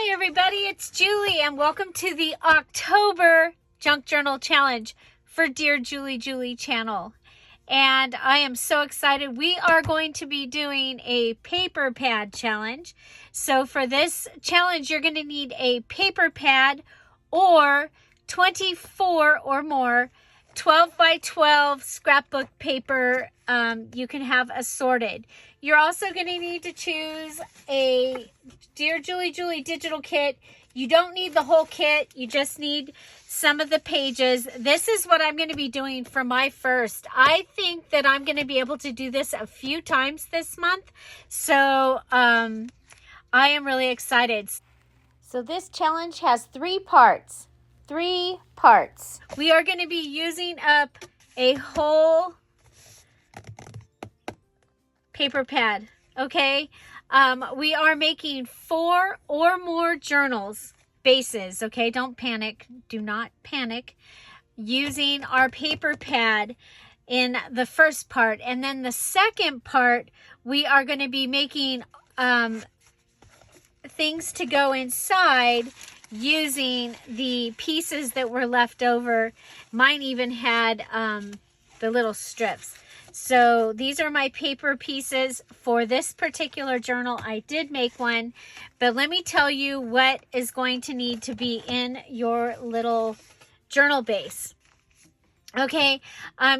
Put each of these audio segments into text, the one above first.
Hi everybody, it's Julie and welcome to the October Junk Journal Challenge for Dear Julie Julie channel. And I am so excited. We are going to be doing a paper pad challenge. So for this challenge, you're going to need a paper pad or 24 or more 12 by 12 scrapbook paper. You can have assorted. You're also going to need to choose a Dear Julie Julie digital kit. You don't need the whole kit. You just need some of the pages. This is what I'm going to be doing for my first. I think that I'm going to be able to do this a few times this month. So I am really excited. So this challenge has three parts. We are going to be using up a whole paper pad, okay? We are making 4 or more journals, bases, okay? Don't panic. Do not panic. Using our paper pad in the first part. And then the second part, we are going to be making things to go inside using the pieces that were left over. Mine even had the little strips. So these are my paper pieces for this particular journal. I did make one, but let me tell you what is going to need to be in your little journal base. Okay,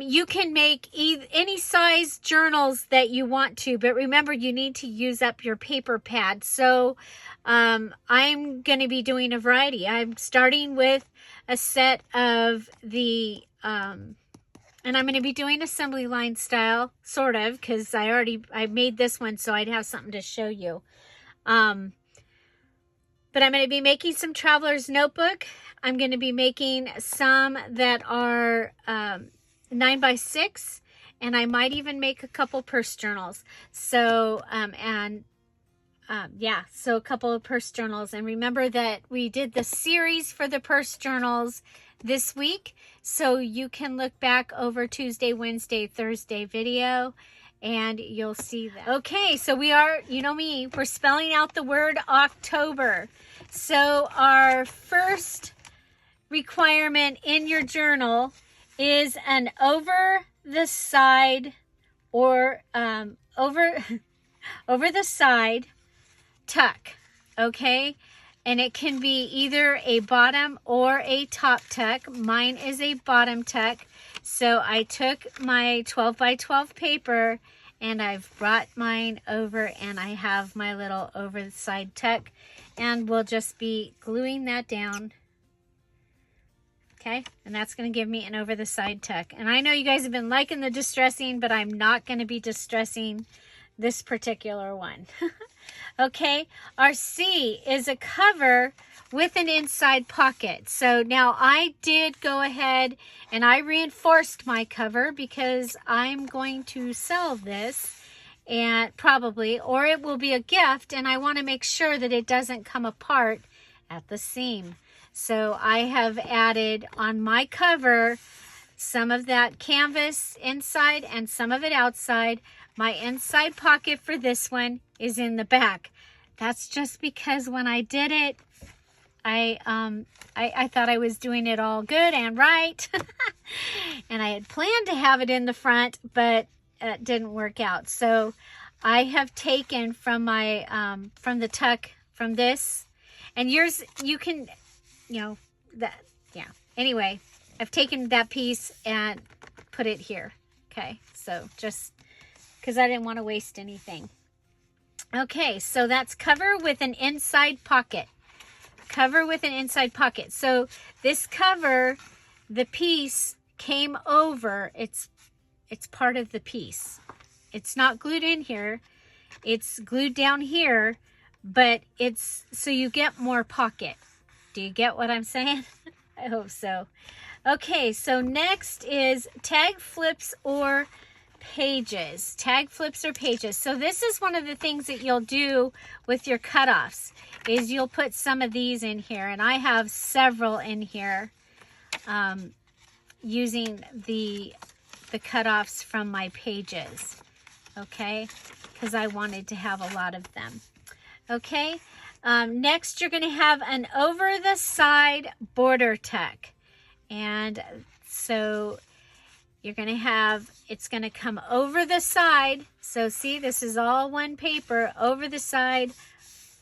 you can make any size journals that you want to, but remember you need to use up your paper pad. So I'm going to be doing a variety. I'm starting with a set of the, and I'm going to be doing assembly line style, sort of, because I made this one so I'd have something to show you. But I'm going to be making some traveler's notebook. I'm going to be making some that are 9 by 6, and I might even make a couple purse journals. So, yeah, so a couple of purse journals. And remember that we did the series for the purse journals this week. So you can look back over Tuesday, Wednesday, Thursday video, and you'll see that. Okay, so we are, you know me, we're spelling out the word October. So our first requirement in your journal is an over the side or over the side tuck, okay? And it can be either a bottom or a top tuck. Mine is a bottom tuck. So I took my 12 by 12 paper and I've brought mine over and I have my little over the side tuck, and we'll just be gluing that down. Okay, and that's going to give me an over the side tuck. And I know you guys have been liking the distressing, but I'm not going to be distressing this particular one. Okay, our C is a cover with an inside pocket. So now I did go ahead and I reinforced my cover because I'm going to sell this, and probably, or it will be a gift, and I want to make sure that it doesn't come apart at the seam. So I have added on my cover some of that canvas inside and some of it outside. My inside pocket for this one is in the back. That's just because when I did it, I thought I was doing it all good and right. And I had planned to have it in the front, but it didn't work out. So I have taken from my, from the tuck, from this, and yours, you can, you know, that, yeah. Anyway, I've taken that piece and put it here. Okay, so just because I didn't want to waste anything. Okay, so that's cover with an inside pocket. Cover with an inside pocket. So this cover, the piece came over. It's part of the piece. It's not glued in here. It's glued down here, but it's so you get more pocket. Do you get what I'm saying? I hope so. Okay, so next is tag flips or pages. Tag flips or pages. So this is one of the things that you'll do with your cutoffs, is you'll put some of these in here, and I have several in here using the cutoffs from my pages, okay, because I wanted to have a lot of them. Okay, Next, you're going to have an over the side border tuck. And so you're going to have, it's going to come over the side. So see, this is all one paper, over the side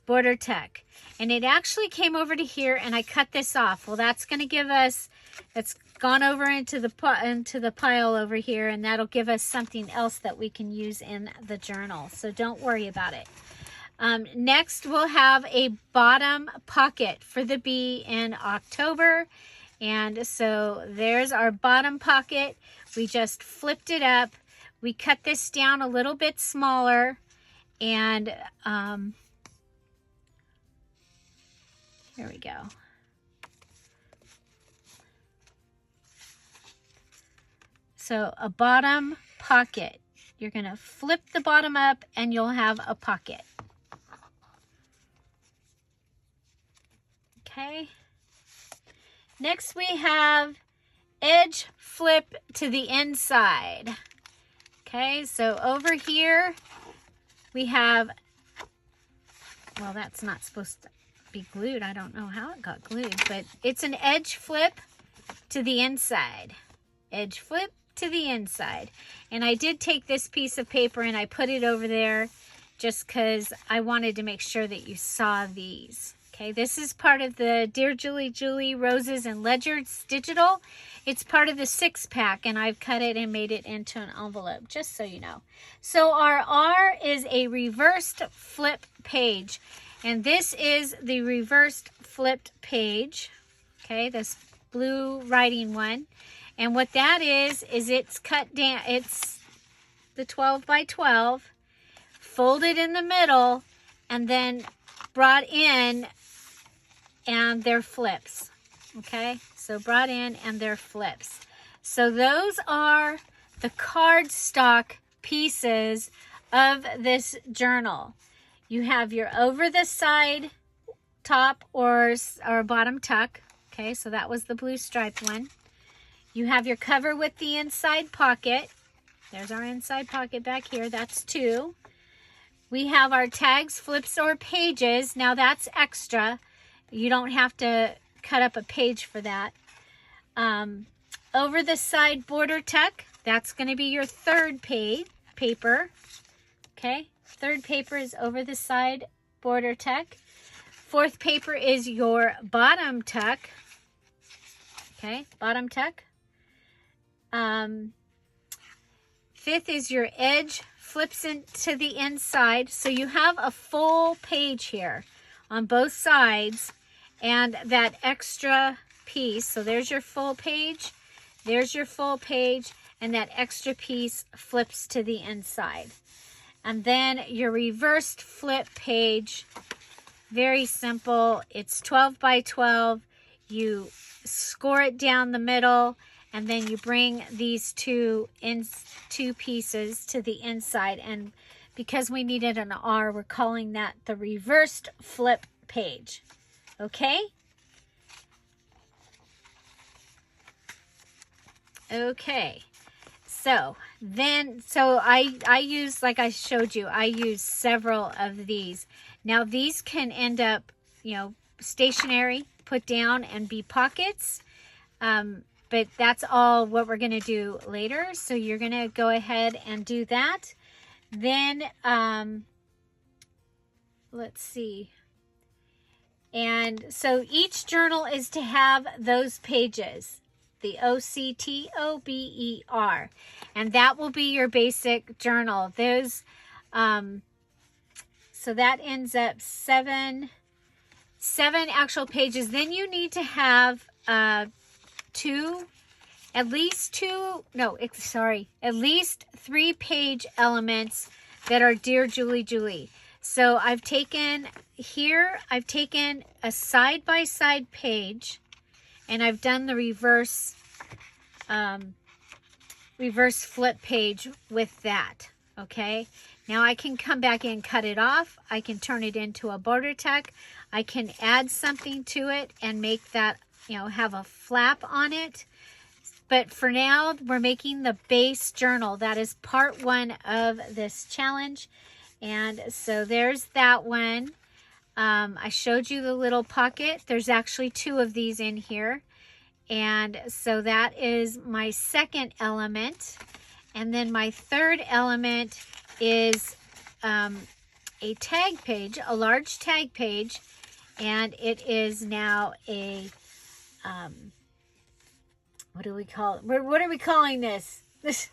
border tuck. And it actually came over to here, and I cut this off. Well, that's going to give us, it's gone over into the pile over here, and that'll give us something else that we can use in the journal. So don't worry about it. Next, we'll have a bottom pocket for the bee in October. And so there's our bottom pocket. We just flipped it up. We cut this down a little bit smaller, and here we go. So a bottom pocket. You're going to flip the bottom up and you'll have a pocket. Okay. Next we have edge flip to the inside. Okay, so over here we have, well, that's not supposed to be glued. I don't know how it got glued, but it's an edge flip to the inside. Edge flip to the inside. And I did take this piece of paper and I put it over there just because I wanted to make sure that you saw these. Okay, this is part of the Dear Julie Julie Roses and Ledgers digital. It's part of the 6-pack, and I've cut it and made it into an envelope, just so you know. So our R is a reversed flip page, and this is the reversed flipped page. Okay, this blue writing one. And what that is it's cut down, it's the 12 by 12, folded in the middle, and then brought in, and they're flips. Okay, so brought in and they're flips. So those are the cardstock pieces of this journal. You have your over the side top or bottom tuck. Okay, so that was the blue striped one. You have your cover with the inside pocket. There's our inside pocket back here. That's 2. We have our tags, flips, or pages. Now that's extra. You don't have to cut up a page for that. Over the side border tuck. That's going to be your 3rd paper. Okay. 3rd paper is over the side border tuck. 4th paper is your bottom tuck. Okay. Bottom tuck. 5th is your edge flips into the inside. So you have a full page here on both sides and that extra piece. So there's your full page. There's your full page, and that extra piece flips to the inside. And then your reversed flip page, very simple. It's 12 by 12. You score it down the middle, and then you bring these two pieces to the inside. And because we needed an R, we're calling that the reversed flip page. Okay? Okay. So I use, like I showed you, I use several of these. Now these can end up, stationary, put down and be pockets. But that's all what we're going to do later. So you're going to go ahead and do that. Then, let's see. And so each journal is to have those pages, the OCTOBER, and that will be your basic journal. Those, so that ends up seven actual pages. Then you need to have at least 3 page elements that are Dear Julie Julie. So I've taken a side-by-side page, and I've done the reverse flip page with that. Okay, now I can come back and cut it off. I can turn it into a border tuck. I can add something to it and make that, have a flap on it. But for now, we're making the base journal. That is part 1 of this challenge. And so there's that one. I showed you the little pocket. There's actually 2 of these in here. And so that is my second element. And then my third element is a tag page, a large tag page. And it is now a, what do we call it? What are we calling this? This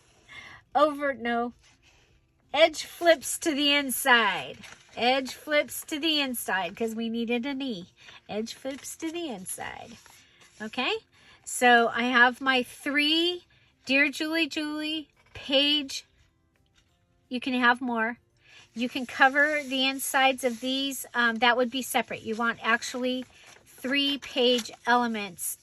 edge flips to the inside. Edge flips to the inside because we needed an E. Edge flips to the inside. Okay, so I have my 3 Dear Julie page. You can have more. You can cover the insides of these. That would be separate. You want actually 3 page elements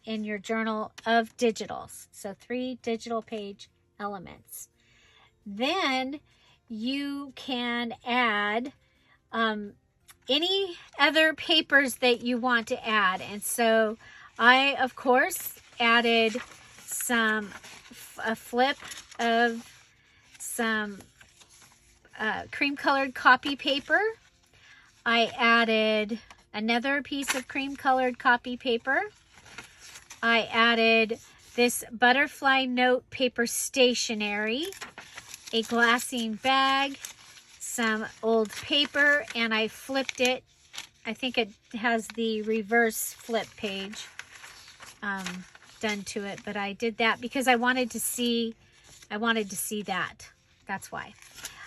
in your journal of digitals. So 3 digital page elements. Then you can add any other papers that you want to add. And so I, of course, added a flip of some cream colored copy paper. I added another piece of cream colored copy paper. I added this butterfly note paper stationery, a glassine bag, some old paper, and I flipped it. I think it has the reverse flip page done to it, but I did that because I wanted to see that. That's why.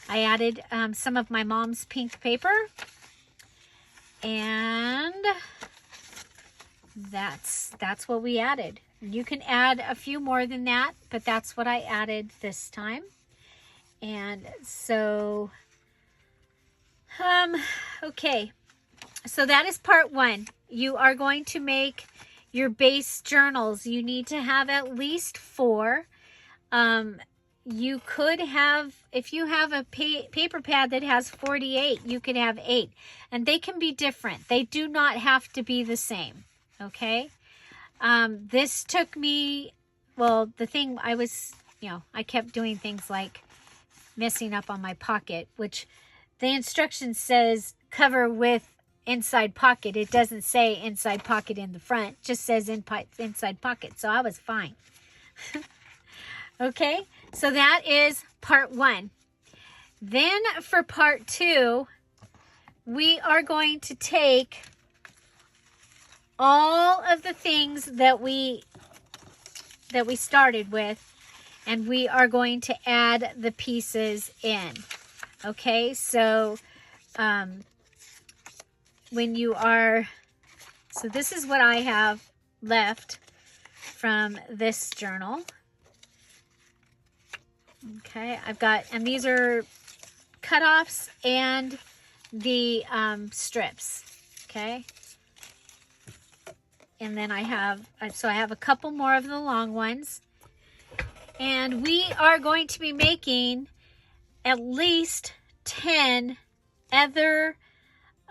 I added some of my mom's pink paper, and that's what we added. You can add a few more than that, but that's what I added this time. And so, okay. So that is part 1. You are going to make your base journals. You need to have at least 4. You could have, if you have a paper pad that has 48, you could have 8. And they can be different. They do not have to be the same. Okay? This took me, well, the thing I was, I kept doing things like messing up on my pocket, which the instruction says cover with inside pocket. It doesn't say inside pocket in the front, it just says inside pocket. So I was fine. Okay, so that is part 1. Then for part 2, we are going to take all of the things that we started with, and we are going to add the pieces in. Okay, so when you are, so this is what I have left from this journal. Okay, I've got, and these are cutoffs and the strips. Okay, and then I have a couple more of the long ones. And we are going to be making at least 10 other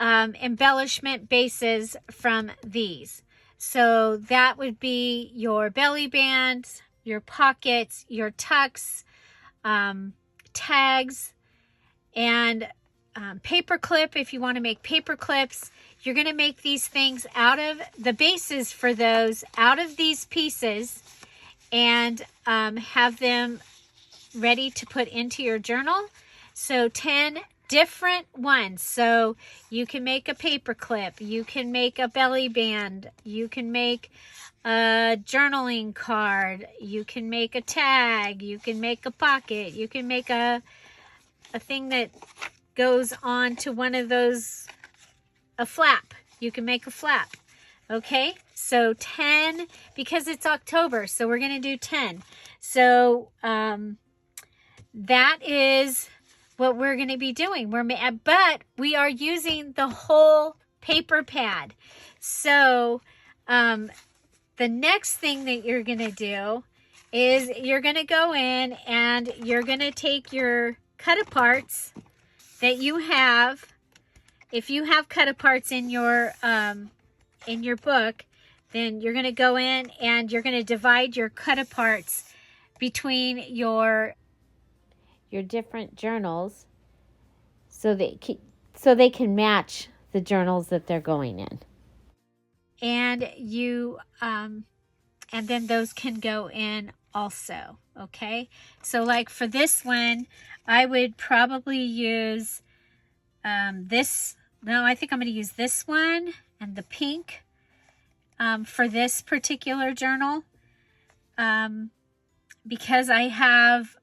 embellishment bases from these. So that would be your belly bands, your pockets, your tucks, tags, and paper clip. If you want to make paper clips, you're going to make these things out of the bases for those, out of these pieces, and have them ready to put into your journal. So 10 different ones. So you can make a paper clip, you can make a belly band, you can make a journaling card, you can make a tag, you can make a pocket, you can make a thing that goes on to one of those, a flap. You can make a flap. Okay, so 10, because it's October, so we're going to do 10. So that is what we're going to be doing. But we are using the whole paper pad. So the next thing that you're going to do is you're going to go in and you're going to take your cut-aparts that you have. If you have cut-aparts in your book, then you're going to go in and you're going to divide your cut-aparts between your different journals so they can match the journals that they're going in. And and then those can go in also, okay? So like for this one, I would probably use this. No, I think I'm going to use this one and the pink for this particular journal, because I have,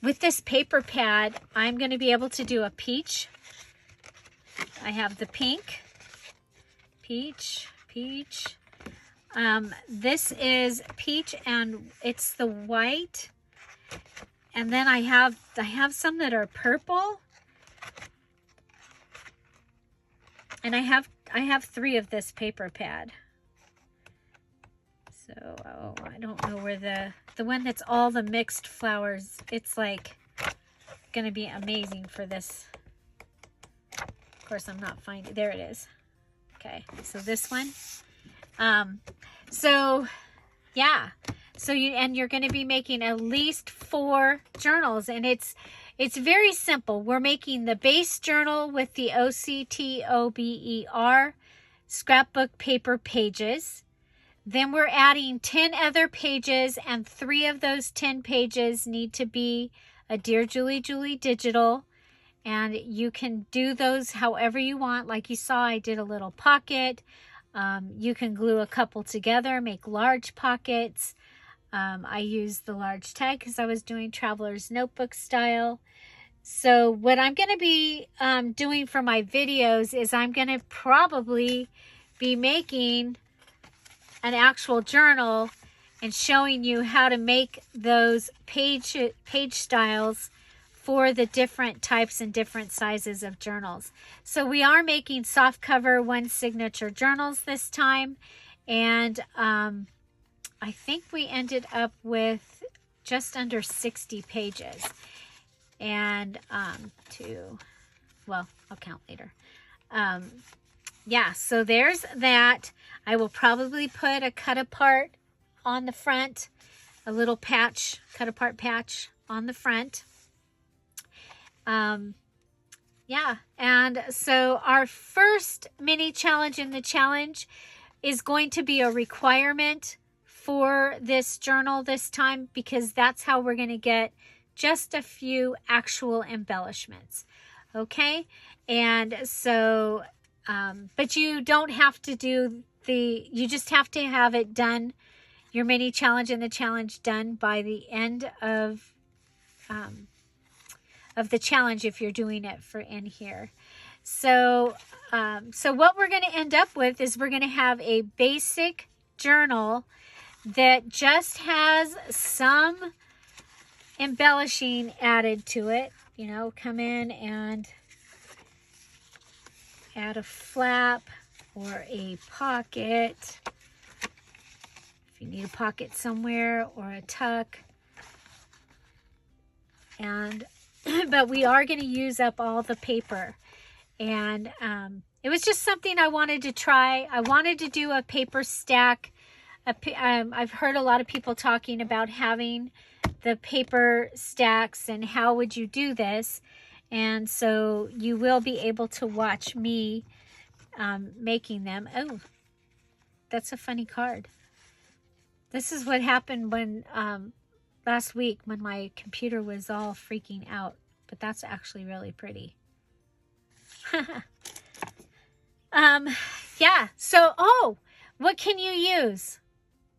with this paper pad, I'm going to be able to do a peach. I have the pink, peach. This is peach and it's the white. And then I have some that are purple. And I have 3 of this paper pad. So, I don't know where the one that's all the mixed flowers, it's like going to be amazing for this. Of course, I'm not finding, there it is. Okay, so this one. So yeah, so you're going to be making at least 4 journals, and it's very simple. We're making the base journal with the OCTOBER scrapbook paper pages. Then we're adding 10 other pages, and 3 of those 10 pages need to be a Dear Julie Julie digital. And you can do those however you want. Like you saw, I did a little pocket. You can glue a couple together, make large pockets. I used the large tag because I was doing traveler's notebook style. So what I'm going to be doing for my videos is I'm going to probably be making an actual journal and showing you how to make those page styles for the different types and different sizes of journals. So we are making soft cover 1 signature journals this time, and I think we ended up with just under 60 pages. And well, I'll count later. Yeah, so there's that. I will probably put a cut apart on the front, a little patch, cut apart patch on the front. Yeah, and so our first mini challenge in the challenge is going to be a requirement for this journal this time, because that's how we're going to get just a few actual embellishments. Okay, and so but you don't have to do you just have to have it done, your mini challenge and the challenge done by the end of the challenge if you're doing it for in here. So so what we're going to end up with is we're going to have a basic journal that just has some embellishing added to it. You know, come in and add a flap or a pocket if you need a pocket somewhere, or a tuck. And but we are going to use up all the paper, and it was just something I wanted to try. I wanted to do a paper stack. I've heard a lot of people talking about having the paper stacks and how would you do this, and so you will be able to watch me making them. Oh, that's a funny card. This is what happened when last week when my computer was all freaking out, but that's actually really pretty. Yeah, so, what can you use?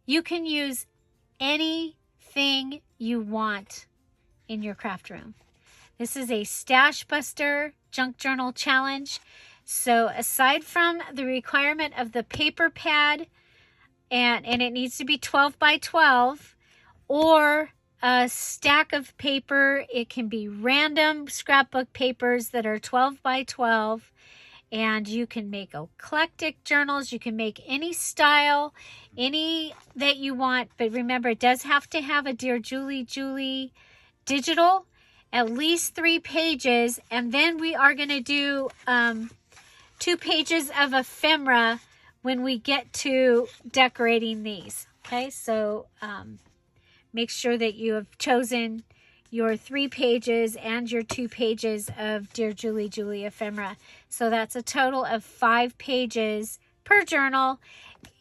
You can use anything you want in your craft room. This is a Stash Buster Junk Journal Challenge. So aside from the requirement of the paper pad, and it needs to be 12 by 12, or a stack of paper, it can be random scrapbook papers that are 12 by 12, and you can make eclectic journals. You can make any style, any that you want, but remember, it does have to have a Dear Julie Julie digital, at least 3 pages, and then we are going to do 2 pages of ephemera when we get to decorating these. Okay, so make sure that you have chosen your 3 pages and your 2 pages of Dear Julie Julie ephemera. So that's a total of 5 pages per journal.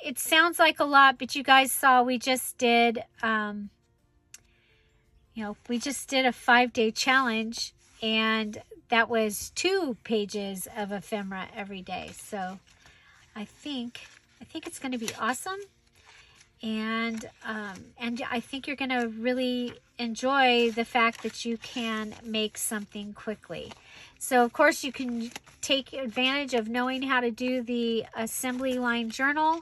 It sounds like a lot, but you guys saw we just did, we just did a 5-day challenge, and that was 2 pages of ephemera every day. So I think it's going to be awesome. And I think you're going to really enjoy the fact that you can make something quickly. So, of course, you can take advantage of knowing how to do the assembly line journal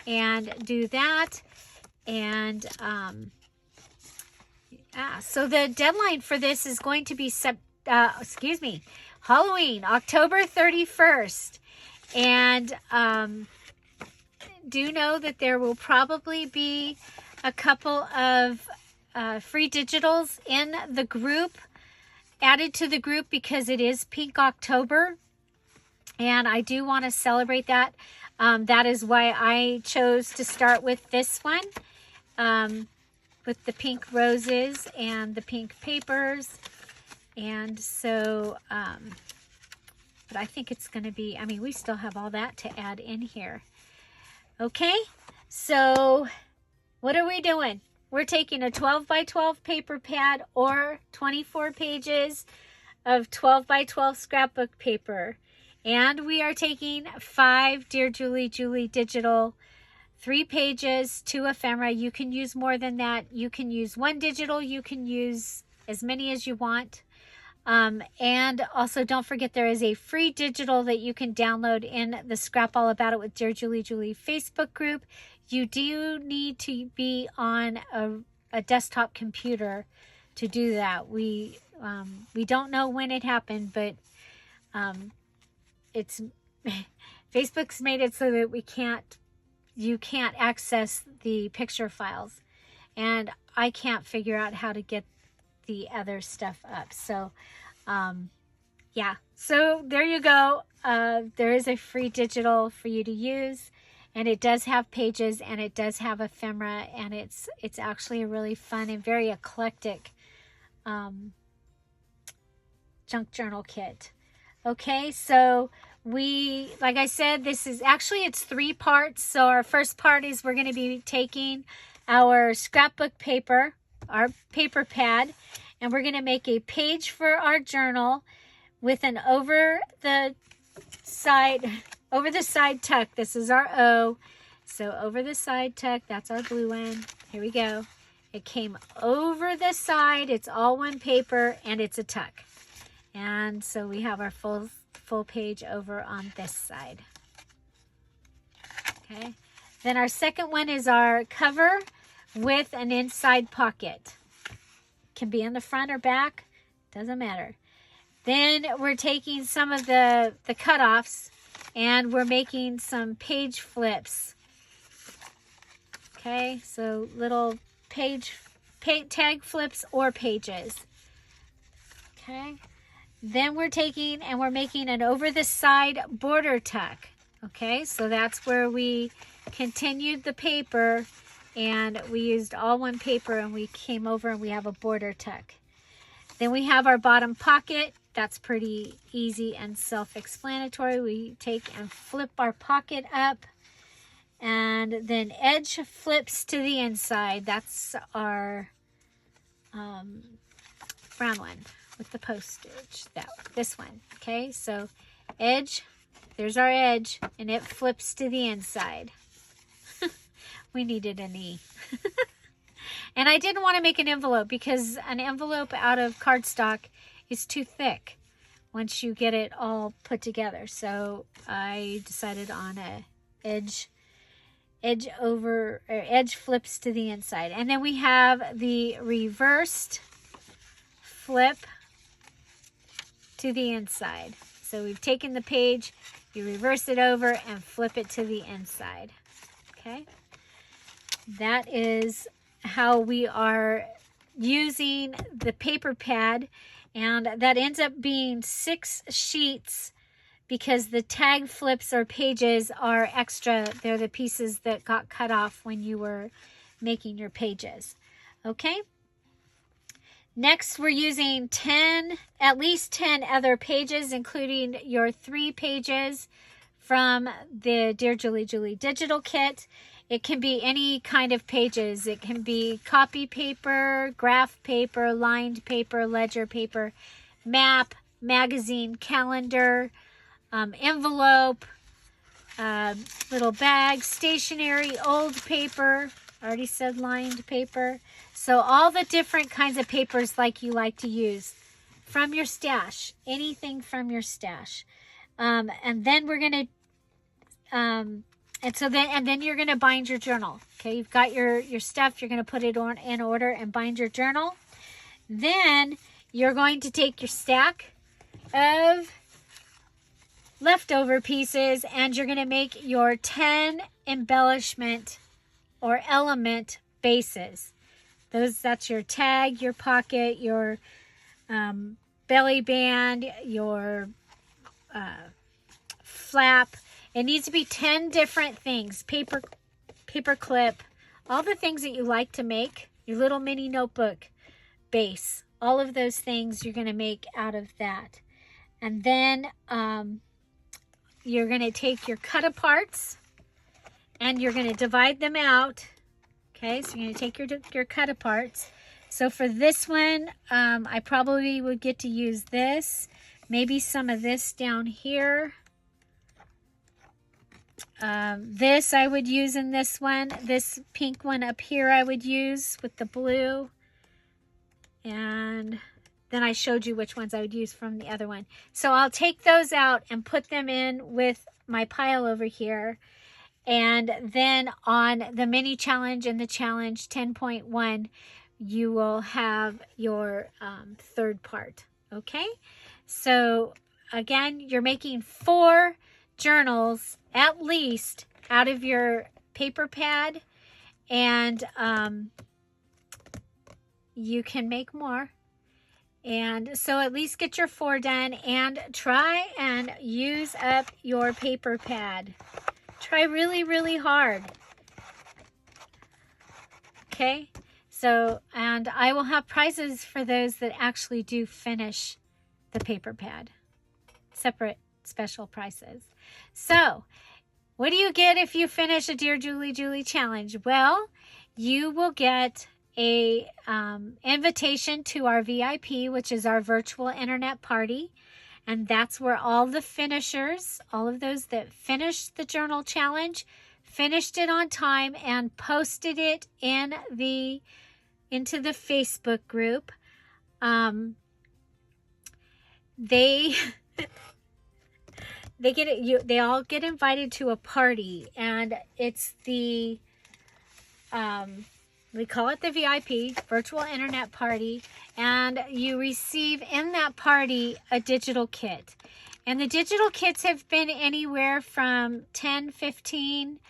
and do that. And so the deadline for this is going to be Halloween, October 31st. And do know that there will probably be a couple of free digitals in the group, added to the group, because it is Pink October, and I do want to celebrate that. That is why I chose to start with this one, with the pink roses and the pink papers. And so, but I think it's going to be, we still have all that to add in here. Okay, so what are we doing? We're taking a 12 by 12 paper pad or 24 pages of 12 by 12 scrapbook paper. And we are taking 5 Dear Julie Julie digital, 3 pages, 2 ephemera. You can use more than that. You can use 1 digital. You can use as many as you want. And also don't forget there is a free digital that you can download in the Scrap All About It with Dear Julie Julie Facebook group. You do need to be on a desktop computer to do that. We don't know when it happened, but it's Facebook's made it so that you can't access the picture files, and I can't figure out how to get the other stuff up. So yeah, so there you go. There is a free digital for you to use, and it does have pages, and it does have ephemera, and it's actually a really fun and very eclectic junk journal kit. Okay, so like I said, it's 3 parts. So our first part is we're going to be taking our scrapbook paper, our paper pad, and we're going to make a page for our journal with an over the side tuck. This is our O. So over the side tuck, that's our blue one. Here we go. It came over the side. It's all one paper, and it's a tuck. And so we have our full page over on this side. Okay. Then our second one is our cover with an inside pocket. Can be in the front or back, doesn't matter. Then we're taking some of the cutoffs, and we're making some page flips. Okay, so little tag flips or pages. Okay, then we're taking and we're making an over the side border tuck. Okay, so that's where we continued the paper, and we used all one paper, and we came over and we have a border tuck. Then we have our bottom pocket. That's pretty easy and self-explanatory. We take and flip our pocket up, and then edge flips to the inside. That's our brown one with the postage. This one. Okay, so edge, there's our edge, and it flips to the inside. We needed an E. And I didn't want to make an envelope, because an envelope out of cardstock is too thick once you get it all put together. So I decided on a edge flips to the inside. And then we have the reversed flip to the inside. So we've taken the page, you reverse it over and flip it to the inside. Okay. That is how we are using the paper pad, and that ends up being 6 sheets, because the tag flips or pages are extra. They're the pieces that got cut off when you were making your pages. Okay, Next, we're using at least 10 other pages, including your 3 pages from the Dear Julie Julie digital kit. It can be any kind of pages. It can be copy paper, graph paper, lined paper, ledger paper, map, magazine, calendar, envelope, little bag, stationery, old paper. I already said lined paper. So all the different kinds of papers like you like to use from your stash, anything from your stash. And then we're going to, and then you're going to bind your journal. Okay, you've got your stuff. You're going to put it in order and bind your journal. Then you're going to take your stack of leftover pieces and you're going to make your 10 embellishment or element bases. That's your tag, your pocket, your belly band, your flap. It needs to be 10 different things. Paper clip, all the things that you like to make, your little mini notebook base, all of those things you're going to make out of that. And then you're going to take your cut aparts and you're going to divide them out. Okay, so you're going to take your cut aparts. So for this one, I probably would get to use this, maybe some of this down here. This I would use in this one. This pink one up here I would use with the blue. And then I showed you which ones I would use from the other one. So I'll take those out and put them in with my pile over here. And then on the mini challenge and the challenge 10.1, you will have your third part. Okay, so again, you're making 4 journals at least out of your paper pad, and you can make more. And so at least get your 4 done and try and use up your paper pad. Try really, really hard. Okay, so, and I will have prizes for those that actually do finish the paper pad. Separate special prizes. So, what do you get if you finish a Dear Julie Julie challenge? Well, you will get a invitation to our VIP, which is our virtual internet party. And that's where all the finishers, all of those that finished the journal challenge, finished it on time and posted it into the Facebook group. They they all get invited to a party, and it's the we call it the VIP, virtual internet party, and you receive in that party a digital kit. And the digital kits have been anywhere from 10, 15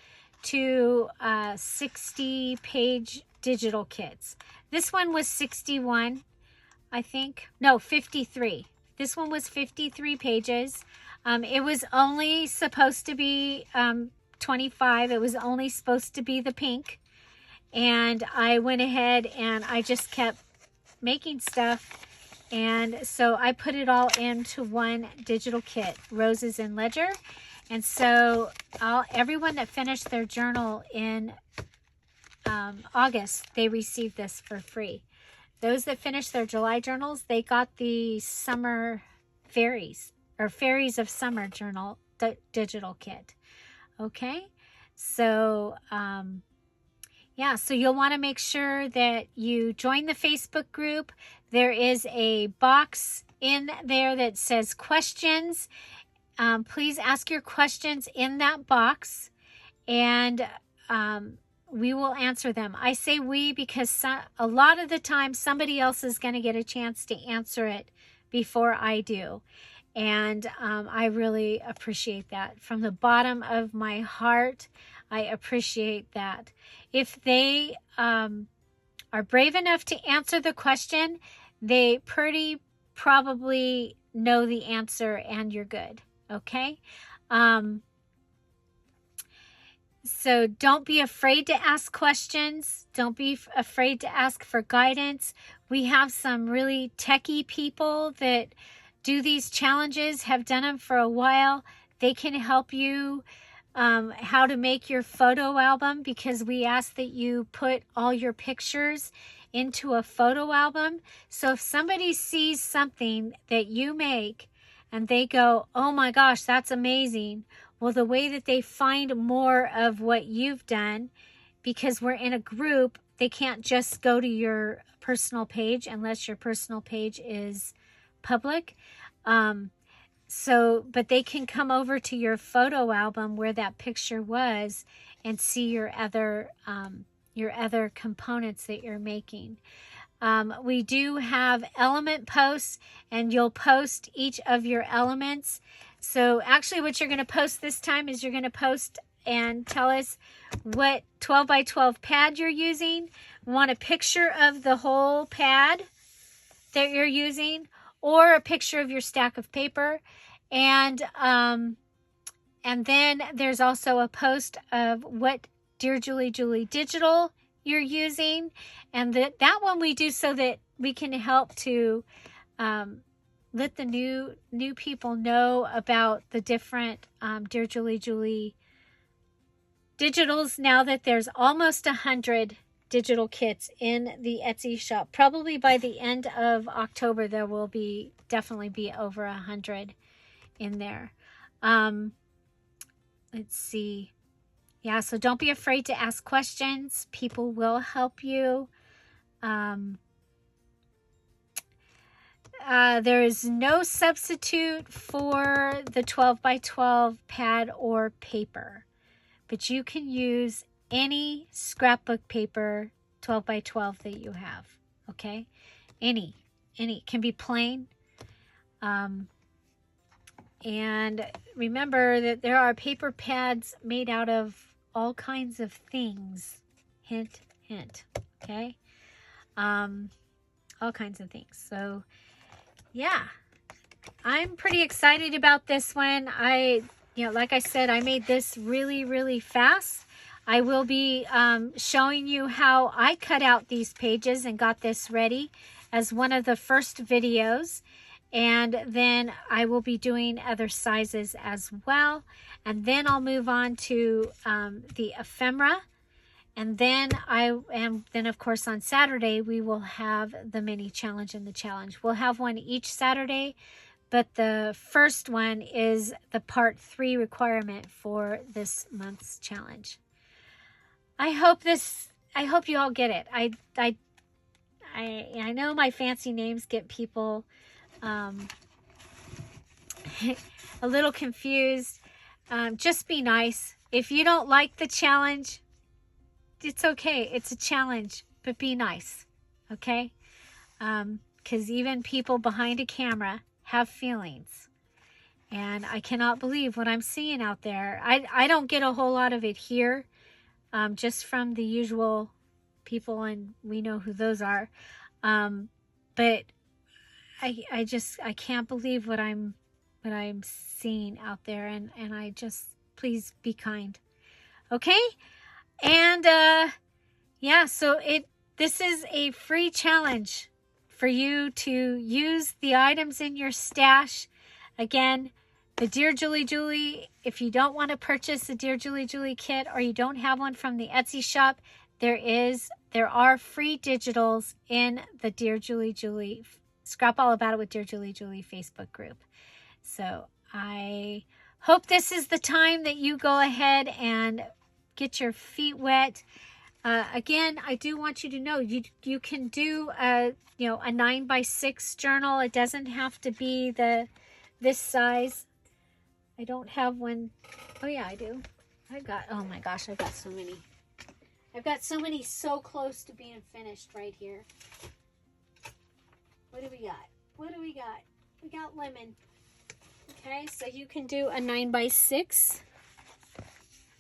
to 60 page digital kits. This one was 61, I think. No, 53. This one was 53 pages. It was only supposed to be 25. It was only supposed to be the pink. And I went ahead and I just kept making stuff. And so I put it all into one digital kit, Roses and Ledger. And so everyone that finished their journal in August, they received this for free. Those that finished their July journals, they got the Summer Fairies, or Fairies of Summer journal digital kit. Okay, so yeah, so you'll want to make sure that you join the Facebook group. There is a box in there that says questions. Please ask your questions in that box, and we will answer them. I say we because a lot of the time somebody else is going to get a chance to answer it before I do. And I really appreciate that. From the bottom of my heart, I appreciate that. If they are brave enough to answer the question, they pretty probably know the answer and you're good. Okay? So don't be afraid to ask questions. Don't be afraid to ask for guidance. We have some really techie people that do these challenges, have done them for a while. They can help you how to make your photo album, because we ask that you put all your pictures into a photo album. So if somebody sees something that you make and they go, oh my gosh, that's amazing. Well, the way that they find more of what you've done, because we're in a group, they can't just go to your personal page unless your personal page is public. But they can come over to your photo album where that picture was and see your other components that you're making. We do have element posts, and you'll post each of your elements. So actually what you're going to post this time is you're going to post and tell us what 12 by 12 pad you're using. We want a picture of the whole pad that you're using, or a picture of your stack of paper. And then there's also a post of what Dear Julie Julie Digital you're using. And that one we do so that we can help to let the new people know about the different Dear Julie Julie digitals, now that there's almost 100 digital kits in the Etsy shop. Probably by the end of October there will definitely be over 100 in there. Let's see. Yeah, so don't be afraid to ask questions. People will help you. There is no substitute for the 12 by 12 pad or paper, but you can use any scrapbook paper 12 by 12 that you have. Okay, any can be plain. And remember that there are paper pads made out of all kinds of things. Hint, hint. Okay, all kinds of things. So yeah, I'm pretty excited about this one. Like I said, I made this really, really fast. I will be showing you how I cut out these pages and got this ready as one of the first videos. And then I will be doing other sizes as well. And then I'll move on to the ephemera. And then of course on Saturday we will have the mini challenge and the challenge. We'll have one each Saturday, but the first one is the part 3 requirement for this month's challenge. I hope you all get it. I know my fancy names get people a little confused. Just be nice. If you don't like the challenge, it's okay. It's a challenge, but be nice. Okay? Because even people behind a camera have feelings. And I cannot believe what I'm seeing out there. I don't get a whole lot of it here, just from the usual people, and we know who those are. But I can't believe what I'm seeing out there, and I just, please be kind. Okay? And yeah, so this is a free challenge for you to use the items in your stash. Again, the Dear Julie Julie, if you don't want to purchase the Dear Julie Julie kit, or you don't have one from the Etsy shop, there are free digitals in the Dear Julie Julie Scrap All About It with Dear Julie Julie Facebook group. So I hope this is the time that you go ahead and get your feet wet. Again, I do want you to know you can do a 9x6 journal. It doesn't have to be this size. I don't have one. Oh yeah, I do. Oh my gosh, I've got so many. I've got so many so close to being finished right here. What do we got? What do we got? We got lemon. Okay, so you can do a 9x6.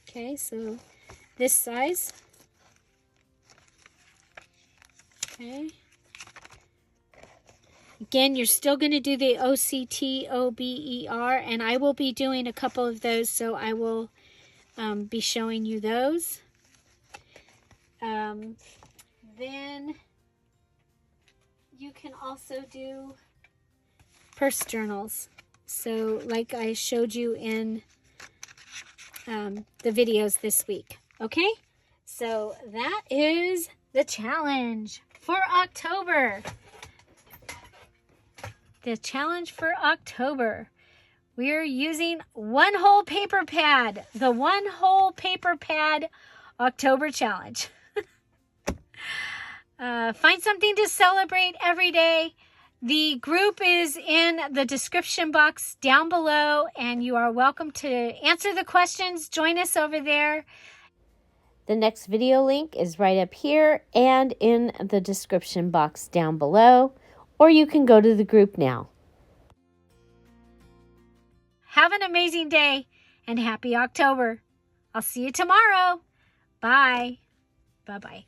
Okay, so this size. Okay. Again, you're still going to do the OCTOBER, and I will be doing a couple of those, so I will be showing you those. Then you can also do purse journals. So like I showed you in the videos this week. Okay, so that is the challenge for October. The challenge for October. We're using one whole paper pad. The one whole paper pad October challenge. Find something to celebrate every day. The group is in the description box down below, and you are welcome to answer the questions. Join us over there. The next video link is right up here and in the description box down below, or you can go to the group now. Have an amazing day and happy October. I'll see you tomorrow. Bye. Bye-bye.